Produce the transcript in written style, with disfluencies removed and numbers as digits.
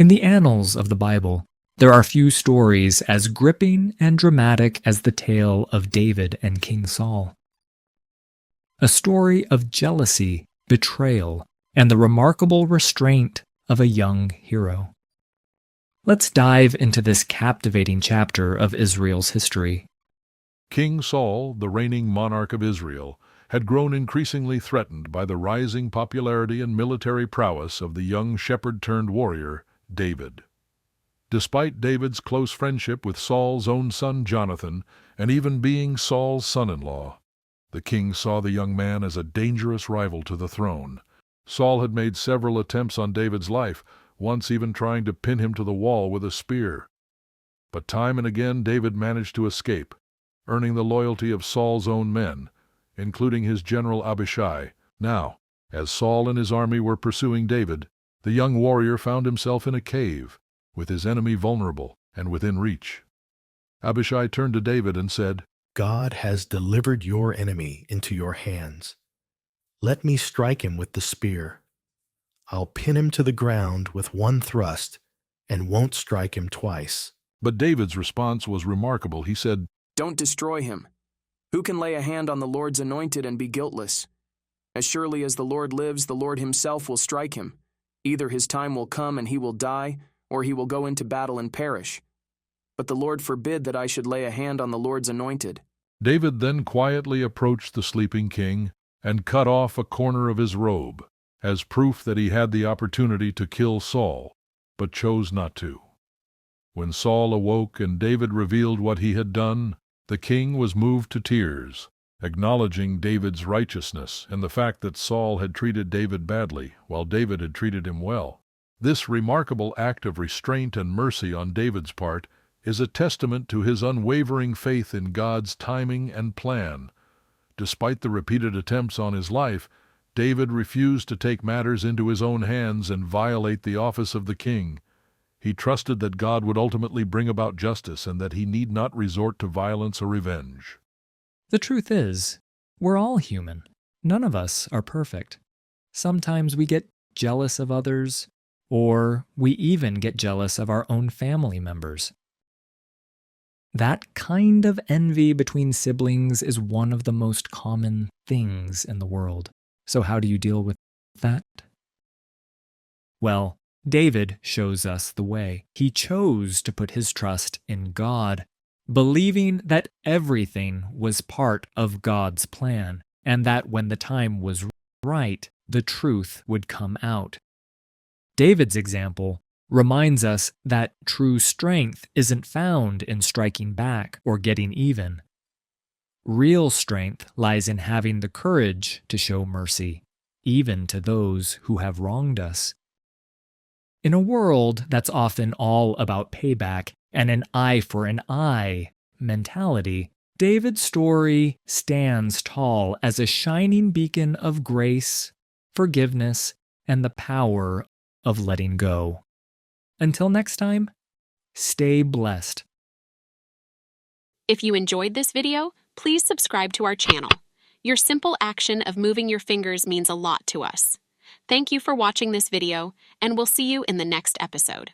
In the annals of the Bible, there are few stories as gripping and dramatic as the tale of David and King Saul. A story of jealousy, betrayal, and the remarkable restraint of a young hero. Let's dive into this captivating chapter of Israel's history. King Saul, the reigning monarch of Israel, had grown increasingly threatened by the rising popularity and military prowess of the young shepherd-turned-warrior, David. Despite David's close friendship with Saul's own son Jonathan, and even being Saul's son-in-law, the king saw the young man as a dangerous rival to the throne. Saul had made several attempts on David's life, once even trying to pin him to the wall with a spear. But time and again David managed to escape, earning the loyalty of Saul's own men, including his general Abishai. Now, as Saul and his army were pursuing David, the young warrior found himself in a cave, with his enemy vulnerable and within reach. Abishai turned to David and said, "God has delivered your enemy into your hands. Let me strike him with the spear. I'll pin him to the ground with one thrust and won't strike him twice." But David's response was remarkable. He said, "Don't destroy him. Who can lay a hand on the Lord's anointed and be guiltless? As surely as the Lord lives, the Lord himself will strike him. Either his time will come and he will die, or he will go into battle and perish. But the Lord forbid that I should lay a hand on the Lord's anointed." David then quietly approached the sleeping king and cut off a corner of his robe, as proof that he had the opportunity to kill Saul, but chose not to. When Saul awoke and David revealed what he had done, the king was moved to tears, acknowledging David's righteousness and the fact that Saul had treated David badly, while David had treated him well. This remarkable act of restraint and mercy on David's part is a testament to his unwavering faith in God's timing and plan. Despite the repeated attempts on his life, David refused to take matters into his own hands and violate the office of the king. He trusted that God would ultimately bring about justice and that he need not resort to violence or revenge. The truth is, we're all human. None of us are perfect. Sometimes we get jealous of others, or we even get jealous of our own family members. That kind of envy between siblings is one of the most common things in the world. So how do you deal with that? Well, David shows us the way. He chose to put his trust in God, believing that everything was part of God's plan, and that when the time was right, the truth would come out. David's example reminds us that true strength isn't found in striking back or getting even. Real strength lies in having the courage to show mercy, even to those who have wronged us. In a world that's often all about payback and an eye for an eye mentality, David's story stands tall as a shining beacon of grace, forgiveness, and the power of letting go. Until next time, stay blessed. If you enjoyed this video, please subscribe to our channel. Your simple action of moving your fingers means a lot to us. Thank you for watching this video, and we'll see you in the next episode.